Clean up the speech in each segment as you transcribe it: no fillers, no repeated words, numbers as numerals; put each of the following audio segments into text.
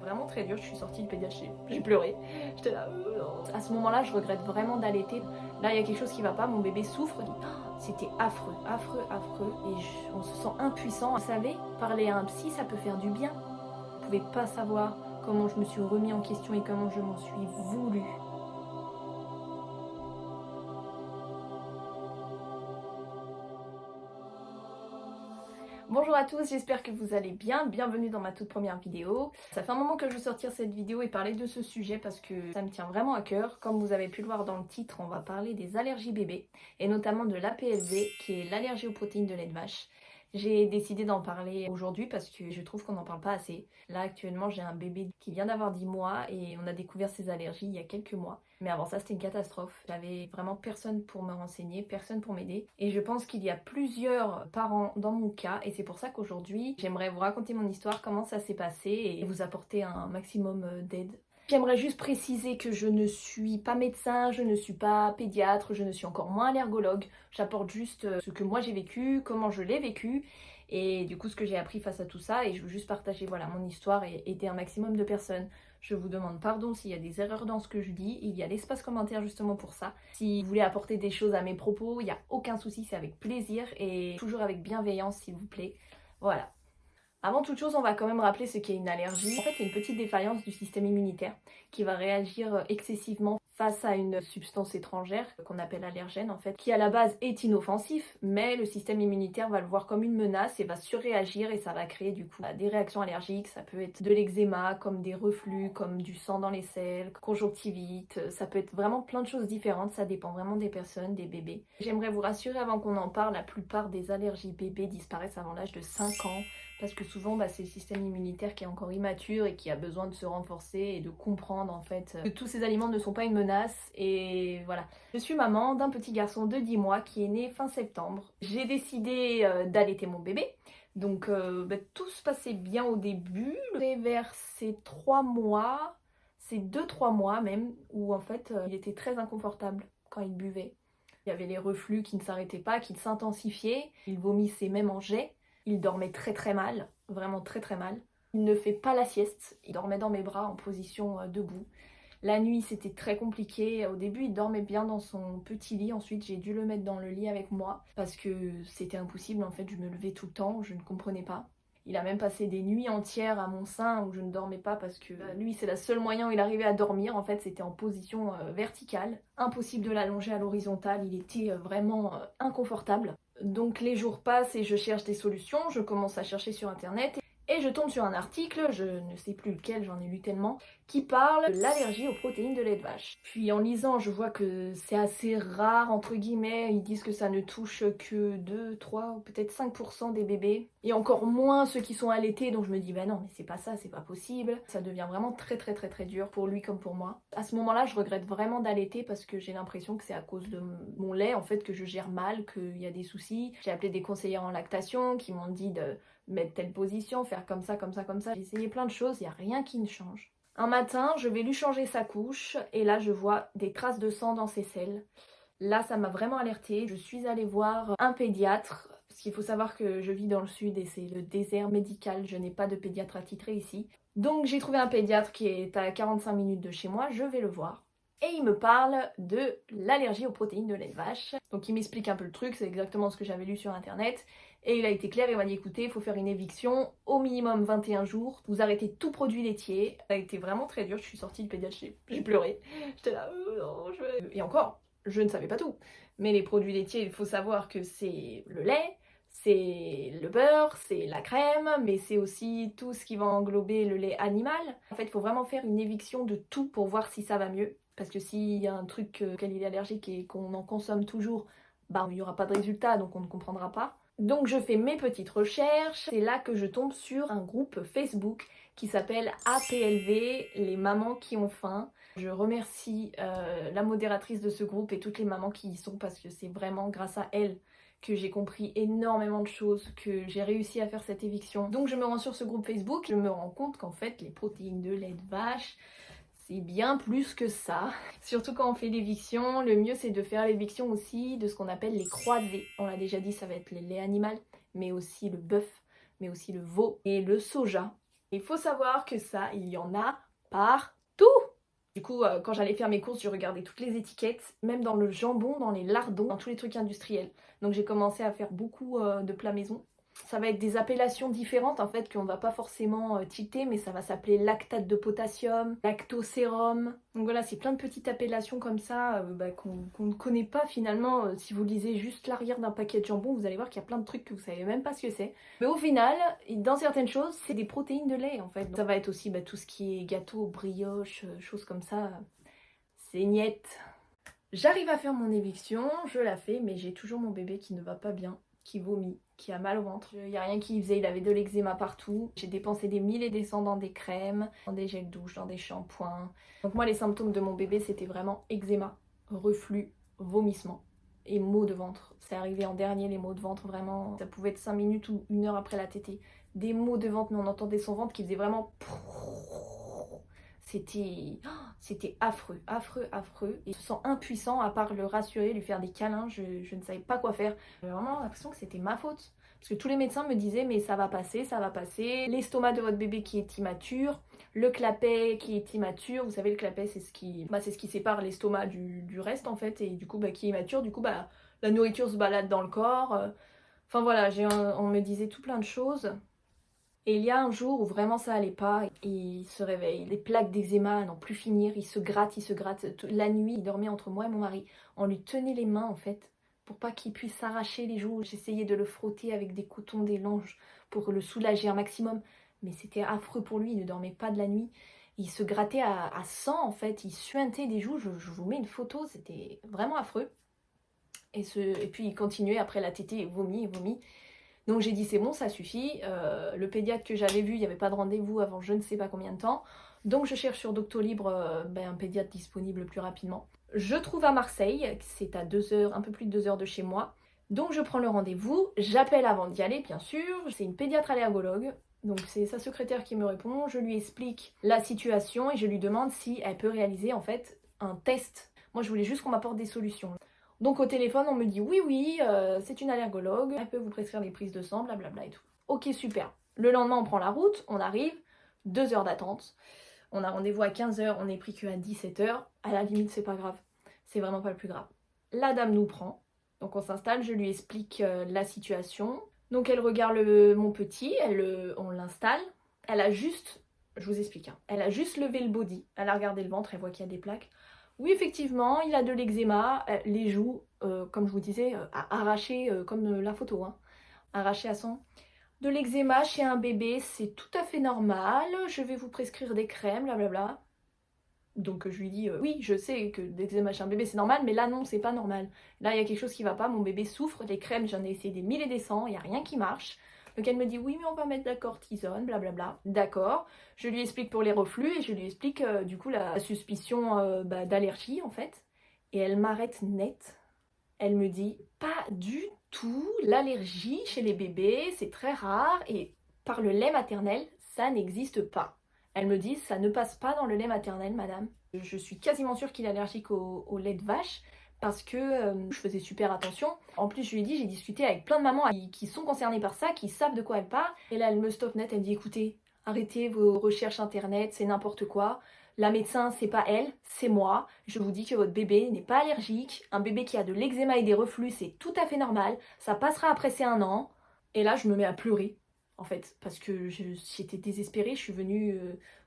vraiment très dur. Je suis sortie de pédiatre, j'ai pleuré. J'étais là. À ce moment-là, je regrette vraiment d'allaiter. Là, il y a quelque chose qui va pas. Mon bébé souffre. C'était affreux, affreux, affreux. Et on se sent impuissant. Vous savez, parler à un psy, ça peut faire du bien. Vous pouvez pas savoir comment je me suis remis en question et comment je m'en suis voulu. Bonjour à tous, j'espère que vous allez bien, bienvenue dans ma toute première vidéo. Ça fait un moment que je veux sortir cette vidéo et parler de ce sujet parce que ça me tient vraiment à cœur. Comme vous avez pu le voir dans le titre, on va parler des allergies bébés et notamment de l'APLV qui est l'allergie aux protéines de lait de vache. J'ai décidé d'en parler aujourd'hui parce que je trouve qu'on n'en parle pas assez. Là actuellement j'ai un bébé qui vient d'avoir 10 mois et on a découvert ses allergies il y a quelques mois. Mais avant ça c'était une catastrophe. J'avais vraiment personne pour me renseigner, personne pour m'aider. Et je pense qu'il y a plusieurs parents dans mon cas et c'est pour ça qu'aujourd'hui j'aimerais vous raconter mon histoire, comment ça s'est passé et vous apporter un maximum d'aide. J'aimerais juste préciser que je ne suis pas médecin, je ne suis pas pédiatre, je ne suis encore moins allergologue. J'apporte juste ce que moi j'ai vécu, comment je l'ai vécu et du coup ce que j'ai appris face à tout ça et je veux juste partager voilà, mon histoire et aider un maximum de personnes. Je vous demande pardon s'il y a des erreurs dans ce que je dis, il y a l'espace commentaire justement pour ça. Si vous voulez apporter des choses à mes propos, il n'y a aucun souci, c'est avec plaisir et toujours avec bienveillance s'il vous plaît. Voilà. Avant toute chose, on va quand même rappeler ce qu'est une allergie. En fait, c'est une petite défaillance du système immunitaire qui va réagir excessivement face à une substance étrangère qu'on appelle allergène en fait, qui à la base est inoffensif, mais le système immunitaire va le voir comme une menace et va surréagir et ça va créer du coup des réactions allergiques. Ça peut être de l'eczéma, comme des reflux, comme du sang dans les selles, conjonctivite, ça peut être vraiment plein de choses différentes, ça dépend vraiment des personnes, des bébés. J'aimerais vous rassurer avant qu'on en parle, la plupart des allergies bébés disparaissent avant l'âge de 5 ans. Parce que souvent, c'est le système immunitaire qui est encore immature et qui a besoin de se renforcer et de comprendre en fait que tous ces aliments ne sont pas une menace. Et voilà. Je suis maman d'un petit garçon de 10 mois qui est né fin septembre. J'ai décidé d'allaiter mon bébé. Donc tout se passait bien au début. Et vers ces 3 mois, ces 2-3 mois même, où en fait il était très inconfortable quand il buvait. Il y avait les reflux qui ne s'arrêtaient pas, qui s'intensifiaient. Il vomissait même en jet. Il dormait très très mal, vraiment très très mal. Il ne fait pas la sieste, il dormait dans mes bras en position debout. La nuit c'était très compliqué, au début il dormait bien dans son petit lit, ensuite j'ai dû le mettre dans le lit avec moi parce que c'était impossible en fait, je me levais tout le temps, je ne comprenais pas. Il a même passé des nuits entières à mon sein où je ne dormais pas parce que lui c'est le seul moyen où il arrivait à dormir, en fait c'était en position verticale. Impossible de l'allonger à l'horizontale, il était vraiment inconfortable. Donc les jours passent et je cherche des solutions, je commence à chercher sur internet et je tombe sur un article, je ne sais plus lequel, j'en ai lu tellement, qui parle de l'allergie aux protéines de lait de vache. Puis en lisant, je vois que c'est assez rare, entre guillemets, ils disent que ça ne touche que 2, 3 ou peut-être 5% des bébés. Et encore moins ceux qui sont allaités, donc je me dis, bah non, mais c'est pas ça, c'est pas possible. Ça devient vraiment très très très très dur pour lui comme pour moi. À ce moment-là, je regrette vraiment d'allaiter parce que j'ai l'impression que c'est à cause de mon lait, en fait, que je gère mal, qu'il y a des soucis. J'ai appelé des conseillères en lactation qui m'ont dit de mettre telle position, faire comme ça, comme ça, comme ça. J'ai essayé plein de choses, il n'y a rien qui ne change. Un matin, je vais lui changer sa couche et là, je vois des traces de sang dans ses selles. Là, ça m'a vraiment alertée. Je suis allée voir un pédiatre, parce qu'il faut savoir que je vis dans le sud et c'est le désert médical. Je n'ai pas de pédiatre attitré ici. Donc, j'ai trouvé un pédiatre qui est à 45 minutes de chez moi. Je vais le voir. Et il me parle de l'allergie aux protéines de lait de vache. Donc, il m'explique un peu le truc. C'est exactement ce que j'avais lu sur internet. Et il a été clair, il m'a dit écoutez, il faut faire une éviction, au minimum 21 jours, vous arrêtez tout produit laitier. Ça a été vraiment très dur, je suis sortie de pédiatre, j'ai pleuré. J'étais là, non, Et encore, je ne savais pas tout. Mais les produits laitiers, il faut savoir que c'est le lait, c'est le beurre, c'est la crème, mais c'est aussi tout ce qui va englober le lait animal. En fait, il faut vraiment faire une éviction de tout pour voir si ça va mieux. Parce que s'il y a un truc auquel il est allergique et qu'on en consomme toujours, il n'y aura pas de résultat, donc on ne comprendra pas. Donc je fais mes petites recherches, c'est là que je tombe sur un groupe Facebook qui s'appelle APLV, les mamans qui ont faim. Je remercie la modératrice de ce groupe et toutes les mamans qui y sont parce que c'est vraiment grâce à elles que j'ai compris énormément de choses, que j'ai réussi à faire cette éviction. Donc je me rends sur ce groupe Facebook, je me rends compte qu'en fait les protéines de lait de vache, c'est bien plus que ça. Surtout quand on fait l'éviction, le mieux c'est de faire l'éviction aussi de ce qu'on appelle les croisés. On l'a déjà dit, ça va être les laits animaux, mais aussi le bœuf, mais aussi le veau et le soja. Il faut savoir que ça, il y en a partout. Du coup, quand j'allais faire mes courses, je regardais toutes les étiquettes, même dans le jambon, dans les lardons, dans tous les trucs industriels. Donc j'ai commencé à faire beaucoup de plats maison. Ça va être des appellations différentes en fait qu'on va pas forcément tilter, mais ça va s'appeler lactate de potassium, lactosérum. Donc voilà, c'est plein de petites appellations comme ça qu'on ne connaît pas finalement. Si vous lisez juste l'arrière d'un paquet de jambon, vous allez voir qu'il y a plein de trucs que vous savez même pas ce que c'est. Mais au final, dans certaines choses, c'est des protéines de lait en fait. Ça va être aussi tout ce qui est gâteau, brioche, choses comme ça. C'est niette. J'arrive à faire mon éviction, je la fais, mais j'ai toujours mon bébé qui ne va pas bien, qui vomit, qui a mal au ventre. Il n'y a rien qui faisait, il avait de l'eczéma partout. J'ai dépensé des 1000 et des cents dans des crèmes, dans des gels douche, dans des shampoings. Donc moi les symptômes de mon bébé c'était vraiment eczéma, reflux, vomissement et maux de ventre. C'est arrivé en dernier les maux de ventre vraiment. Ça pouvait être 5 minutes ou 1 heure après la tétée. Des maux de ventre mais on entendait son ventre qui faisait vraiment... C'était affreux, affreux, affreux. Et je me sens impuissant à part le rassurer, lui faire des câlins, je ne savais pas quoi faire. J'avais vraiment l'impression que c'était ma faute. Parce que tous les médecins me disaient mais ça va passer, ça va passer. L'estomac de votre bébé qui est immature, le clapet qui est immature. Vous savez le clapet c'est ce qui sépare l'estomac du reste en fait. Et du coup qui est immature, du coup la nourriture se balade dans le corps. Enfin voilà, on me disait tout plein de choses. Et il y a un jour où vraiment ça allait pas, et il se réveille, les plaques d'eczéma à n'en plus finir, il se gratte. La nuit, il dormait entre moi et mon mari. On lui tenait les mains en fait, pour pas qu'il puisse s'arracher les joues. J'essayais de le frotter avec des cotons, des langes, pour le soulager un maximum. Mais c'était affreux pour lui, il ne dormait pas de la nuit. Il se grattait à sang en fait, il suintait des joues, je vous mets une photo, c'était vraiment affreux. Et puis il continuait après la tétée, il vomit. Donc j'ai dit c'est bon, ça suffit. Le pédiatre que j'avais vu, il n'y avait pas de rendez-vous avant je ne sais pas combien de temps. Donc je cherche sur Doctolib un pédiatre disponible le plus rapidement. Je trouve à Marseille, c'est à 2 heures, un peu plus de 2 heures de chez moi. Donc je prends le rendez-vous, j'appelle avant d'y aller bien sûr. C'est une pédiatre allergologue. Donc c'est sa secrétaire qui me répond, je lui explique la situation et je lui demande si elle peut réaliser en fait un test. Moi je voulais juste qu'on m'apporte des solutions. Donc au téléphone, on me dit oui, c'est une allergologue, elle peut vous prescrire des prises de sang, blablabla et tout. Ok, super. Le lendemain, on prend la route, on arrive, 2 heures d'attente. On a rendez-vous à 15 h, on n'est pris qu'à 17 h. À la limite, c'est pas grave. C'est vraiment pas le plus grave. La dame nous prend, donc on s'installe, je lui explique la situation. Donc elle regarde mon petit, on l'installe. Elle a juste, je vous explique, elle a juste levé le body, elle a regardé le ventre, elle voit qu'il y a des plaques. Oui, effectivement, il a de l'eczéma, les joues, comme je vous disais, arrachées comme la photo, arrachées à sang. De l'eczéma chez un bébé, c'est tout à fait normal, je vais vous prescrire des crèmes, blablabla. Donc je lui dis, oui, je sais que l'eczéma chez un bébé c'est normal, mais là non, c'est pas normal. Là, il y a quelque chose qui va pas, mon bébé souffre, les crèmes, j'en ai essayé des 1000 et des cents, il n'y a rien qui marche. Donc elle me dit oui mais on va mettre de la cortisone, blablabla. D'accord. Je lui explique pour les reflux et je lui explique du coup la suspicion d'allergie en fait. Et elle m'arrête net. Elle me dit pas du tout, l'allergie chez les bébés c'est très rare et par le lait maternel ça n'existe pas. Elle me dit ça ne passe pas dans le lait maternel madame. Je suis quasiment sûre qu'il est allergique au lait de vache. Parce que je faisais super attention. En plus, je lui ai dit, j'ai discuté avec plein de mamans qui sont concernées par ça, qui savent de quoi elle parle. Et là, elle me stoppe net, elle me dit, écoutez, arrêtez vos recherches internet, c'est n'importe quoi. La médecin, c'est pas elle, c'est moi. Je vous dis que votre bébé n'est pas allergique. Un bébé qui a de l'eczéma et des reflux, c'est tout à fait normal. Ça passera après ces 1 an. Et là, je me mets à pleurer, en fait, parce que j'étais désespérée. Je suis venue...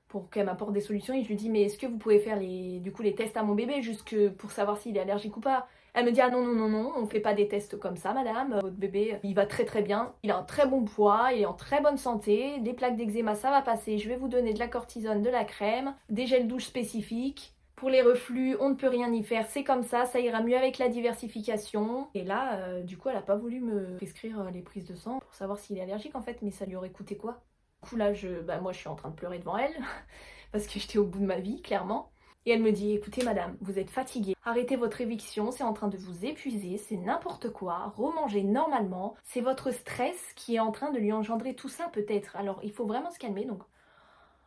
pour qu'elle m'apporte des solutions et je lui dis mais est-ce que vous pouvez faire les tests à mon bébé juste pour savoir s'il est allergique ou pas. Elle me dit ah non, on fait pas des tests comme ça madame, votre bébé il va très très bien, il a un très bon poids, il est en très bonne santé, les plaques d'eczéma ça va passer, je vais vous donner de la cortisone, de la crème, des gels douche spécifiques. Pour les reflux, on ne peut rien y faire, c'est comme ça ira mieux avec la diversification. Et là, du coup, elle a pas voulu me prescrire les prises de sang pour savoir s'il est allergique en fait, mais ça lui aurait coûté quoi? Du coup là, moi je suis en train de pleurer devant elle, parce que j'étais au bout de ma vie, clairement. Et elle me dit, écoutez madame, vous êtes fatiguée, arrêtez votre éviction, c'est en train de vous épuiser, c'est n'importe quoi, remangez normalement, c'est votre stress qui est en train de lui engendrer tout ça peut-être. Alors il faut vraiment se calmer, donc...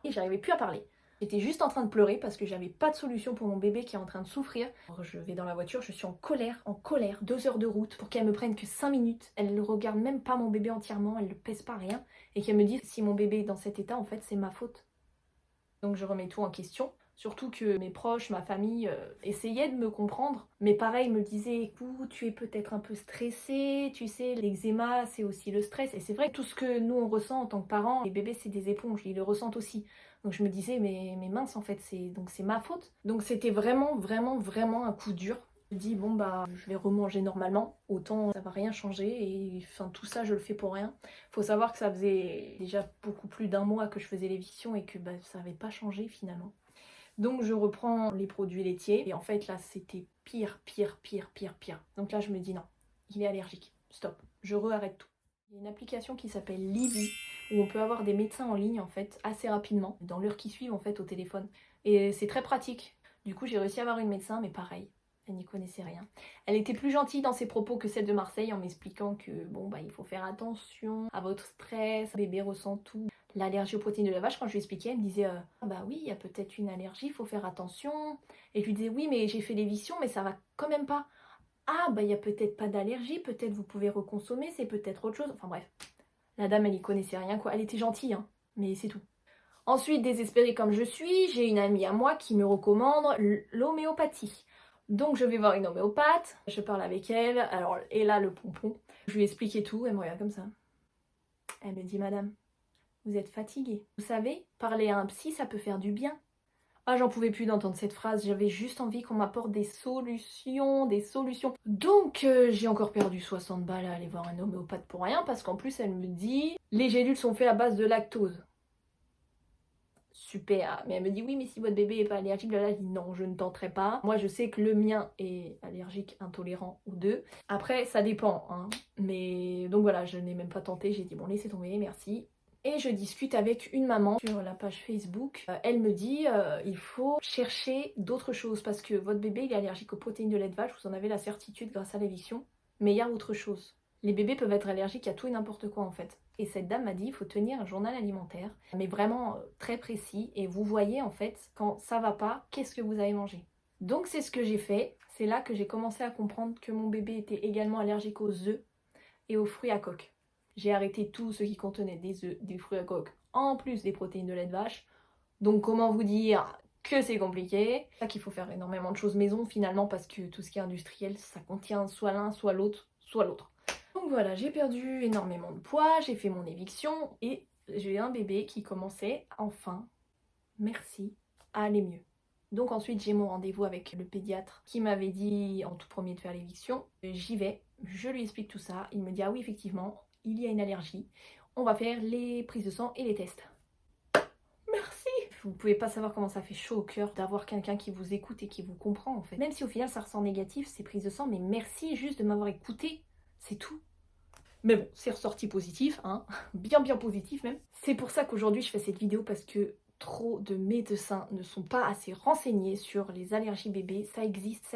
Et j'arrivais plus à parler. J'étais juste en train de pleurer parce que j'avais pas de solution pour mon bébé qui est en train de souffrir. Alors je vais dans la voiture, je suis en colère, 2 heures de route pour qu'elle me prenne que 5 minutes. Elle ne regarde même pas mon bébé entièrement, elle ne pèse pas rien. Et qu'elle me dise si mon bébé est dans cet état, en fait c'est ma faute. Donc je remets tout en question. Surtout que mes proches, ma famille essayaient de me comprendre. Mais pareil, me disaient, écoute, tu es peut-être un peu stressée, tu sais, l'eczéma c'est aussi le stress. Et c'est vrai que tout ce que nous on ressent en tant que parents, les bébés c'est des éponges, ils le ressentent aussi. Donc je me disais, mais mince en fait, c'est ma faute. Donc c'était vraiment un coup dur. Je me dis, bon bah je vais remanger normalement, autant ça va rien changer et enfin tout ça je le fais pour rien. Faut savoir que ça faisait déjà beaucoup plus d'un mois que je faisais l'éviction et que bah, ça n'avait pas changé finalement. Donc je reprends les produits laitiers et en fait là c'était pire. Donc là je me dis non, il est allergique, stop, je re-arrête tout. Il y a une application qui s'appelle Livy où on peut avoir des médecins en ligne en fait assez rapidement, dans l'heure qui suit en fait au téléphone. Et c'est très pratique. Du coup j'ai réussi à avoir une médecin mais pareil, elle n'y connaissait rien. Elle était plus gentille dans ses propos que celle de Marseille en m'expliquant que bon bah il faut faire attention à votre stress, le bébé ressent tout. L'allergie aux protéines de la vache, quand je lui expliquais, elle me disait ah bah oui, il y a peut-être une allergie, il faut faire attention. Et je lui disais oui, mais j'ai fait l'éviction, mais ça va quand même pas. Ah bah il y a peut-être pas d'allergie, peut-être vous pouvez reconsommer, c'est peut-être autre chose. Enfin bref, la dame elle y connaissait rien quoi. Elle était gentille, hein, mais c'est tout. Ensuite, désespérée comme je suis, j'ai une amie à moi qui me recommande l'homéopathie. Donc je vais voir une homéopathe, je parle avec elle, alors et là le pompon, je lui explique et tout, elle me regarde comme ça. Elle me dit madame, vous êtes fatiguée. Vous savez, parler à un psy, ça peut faire du bien. Ah, j'en pouvais plus d'entendre cette phrase, j'avais juste envie qu'on m'apporte des solutions, des solutions. Donc, j'ai encore perdu 60 balles à aller voir un homéopathe pour rien, parce qu'en plus, elle me dit « Les gélules sont faites à base de lactose ». Super, mais elle me dit « Oui, mais si votre bébé n'est pas allergique, là, je dis « Non, je ne tenterai pas. Moi, je sais que le mien est allergique, intolérant aux deux. Après, ça dépend, hein. Mais donc voilà, je n'ai même pas tenté, j'ai dit « Bon, laissez tomber, merci ». Et je discute avec une maman sur la page Facebook. Elle me dit il faut chercher d'autres choses parce que votre bébé il est allergique aux protéines de lait de vache, vous en avez la certitude grâce à l'éviction. Mais il y a autre chose. Les bébés peuvent être allergiques à tout et n'importe quoi en fait. Et cette dame m'a dit il faut tenir un journal alimentaire, mais vraiment très précis. Et vous voyez en fait quand ça va pas, qu'est-ce que vous avez mangé. Donc c'est ce que j'ai fait. C'est là que j'ai commencé à comprendre que mon bébé était également allergique aux œufs et aux fruits à coque. J'ai arrêté tout ce qui contenait des œufs, des fruits à coque, en plus des protéines de lait de vache. Donc comment vous dire que c'est compliqué. C'est ça qu'il faut faire énormément de choses maison finalement parce que tout ce qui est industriel, ça contient soit l'un, soit l'autre, soit l'autre. Donc voilà, j'ai perdu énormément de poids, j'ai fait mon éviction et j'ai un bébé qui commençait enfin, merci, à aller mieux. Donc ensuite j'ai mon rendez-vous avec le pédiatre qui m'avait dit en tout premier de faire l'éviction. J'y vais, je lui explique tout ça, il me dit ah oui effectivement, il y a une allergie, on va faire les prises de sang et les tests. Merci. Vous pouvez pas savoir comment ça fait chaud au cœur d'avoir quelqu'un qui vous écoute et qui vous comprend en fait. Même si au final ça ressent négatif ces prises de sang, mais merci juste de m'avoir écouté, c'est tout. Mais bon, c'est ressorti positif, hein, bien positif même. C'est pour ça qu'aujourd'hui je fais cette vidéo parce que trop de médecins ne sont pas assez renseignés sur les allergies bébés. Ça existe.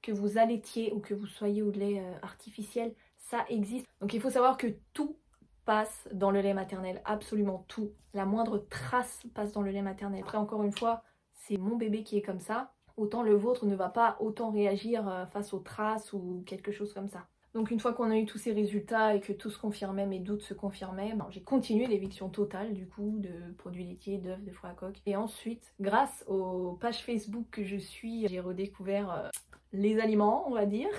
Que vous allaitiez ou que vous soyez au lait artificiel, ça existe. Donc il faut savoir que tout passe dans le lait maternel, absolument tout. La moindre trace passe dans le lait maternel. Après encore une fois, c'est mon bébé qui est comme ça. Autant le vôtre ne va pas autant réagir face aux traces ou quelque chose comme ça. Donc une fois qu'on a eu tous ces résultats et que tout se confirmait, mes doutes se confirmaient, j'ai continué l'éviction totale du coup de produits laitiers, d'œufs, de fruits à coque. Et ensuite, grâce aux pages Facebook que je suis, j'ai redécouvert les aliments, on va dire.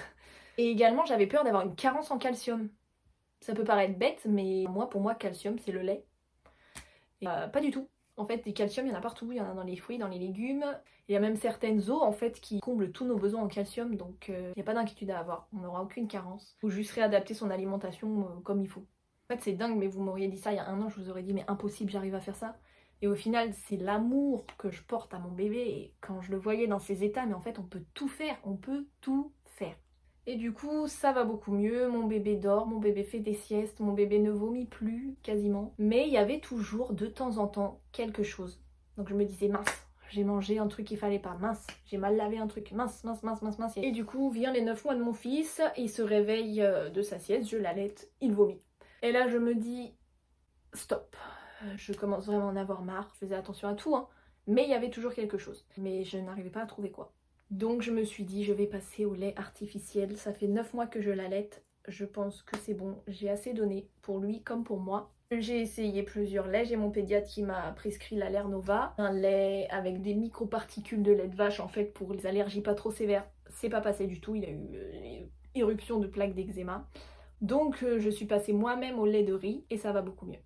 Et également, j'avais peur d'avoir une carence en calcium. Ça peut paraître bête, mais pour moi, calcium, c'est le lait. Et, pas du tout. En fait, du calcium, il y en a partout. Il y en a dans les fruits, dans les légumes. Il y a même certaines eaux en fait qui comblent tous nos besoins en calcium, donc il n'y a pas d'inquiétude à avoir, on n'aura aucune carence. Il faut juste réadapter son alimentation comme il faut. En fait c'est dingue, mais vous m'auriez dit ça il y a un an, je vous aurais dit mais impossible, j'arrive à faire ça. Et au final c'est l'amour que je porte à mon bébé et quand je le voyais dans ces états, mais en fait on peut tout faire, on peut tout faire. Et du coup ça va beaucoup mieux, mon bébé dort, mon bébé fait des siestes, mon bébé ne vomit plus quasiment. Mais il y avait toujours de temps en temps quelque chose. Donc je me disais mince, j'ai mangé un truc qu'il fallait pas, mince, j'ai mal lavé un truc, mince. Et du coup, vient les 9 mois de mon fils, il se réveille de sa sieste, je l'allaite, il vomit. Et là, je me dis, stop, je commence vraiment à en avoir marre. Je faisais attention à tout, hein. Mais il y avait toujours quelque chose. Mais je n'arrivais pas à trouver quoi. Donc je me suis dit, je vais passer au lait artificiel. Ça fait 9 mois que je l'allaite. Je pense que c'est bon. J'ai assez donné pour lui comme pour moi. J'ai essayé plusieurs laits. J'ai mon pédiatre qui m'a prescrit l'Allernova. Un lait avec des microparticules de lait de vache en fait pour les allergies pas trop sévères. C'est pas passé du tout. Il a eu une éruption de plaques d'eczéma. Donc je suis passée moi-même au lait de riz et ça va beaucoup mieux.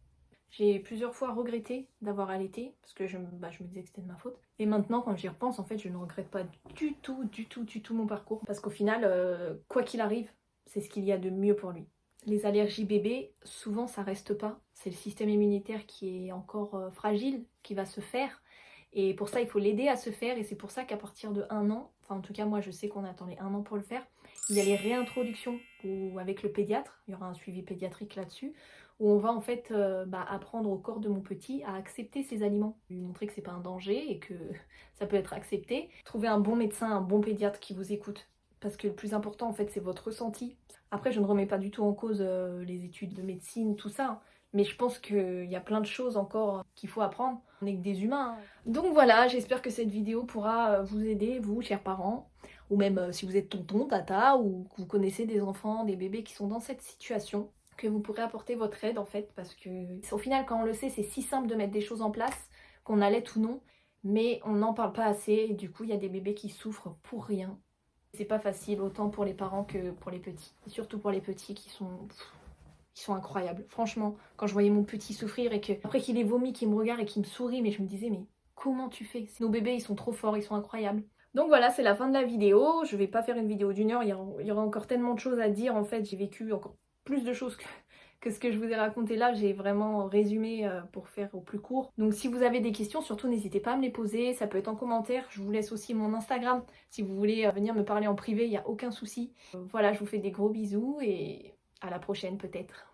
J'ai plusieurs fois regretté d'avoir allaité parce que je me disais que c'était de ma faute. Et maintenant, quand j'y repense, en fait, je ne regrette pas du tout mon parcours. Parce qu'au final, quoi qu'il arrive, c'est ce qu'il y a de mieux pour lui. Les allergies bébés, souvent ça reste pas. C'est le système immunitaire qui est encore fragile, qui va se faire. Et pour ça, il faut l'aider à se faire. Et c'est pour ça qu'à partir de 1 an, enfin en tout cas moi je sais qu'on attend les 1 an pour le faire, il y a les réintroductions où, avec le pédiatre, il y aura un suivi pédiatrique là-dessus, où on va en fait apprendre au corps de mon petit à accepter ses aliments, lui montrer que c'est pas un danger et que ça peut être accepté. Trouver un bon médecin, un bon pédiatre qui vous écoute, parce que le plus important en fait c'est votre ressenti. Après je ne remets pas du tout en cause les études de médecine, tout ça, hein, mais je pense qu'il y a plein de choses encore qu'il faut apprendre. On n'est que des humains. Hein. Donc voilà, j'espère que cette vidéo pourra vous aider, vous, chers parents, ou même si vous êtes tonton, tata, ou que vous connaissez des enfants, des bébés qui sont dans cette situation, que vous pourrez apporter votre aide en fait, parce que au final, quand on le sait, c'est si simple de mettre des choses en place, qu'on allait ou non, mais on n'en parle pas assez, et du coup, il y a des bébés qui souffrent pour rien. C'est pas facile, autant pour les parents que pour les petits. Et surtout pour les petits qui sont incroyables. Franchement, quand je voyais mon petit souffrir et que après qu'il ait vomi, qu'il me regarde et qu'il me sourit, mais je me disais, mais comment tu fais? Nos bébés, ils sont trop forts, ils sont incroyables. Donc voilà, c'est la fin de la vidéo. Je vais pas faire une vidéo d'1 heure, il y aura encore tellement de choses à dire. En fait, j'ai vécu encore plus de choses que ce que je vous ai raconté là. J'ai vraiment résumé pour faire au plus court. Donc si vous avez des questions, surtout n'hésitez pas à me les poser. Ça peut être en commentaire. Je vous laisse aussi mon Instagram. Si vous voulez venir me parler en privé, il n'y a aucun souci. Voilà, je vous fais des gros bisous et à la prochaine peut-être.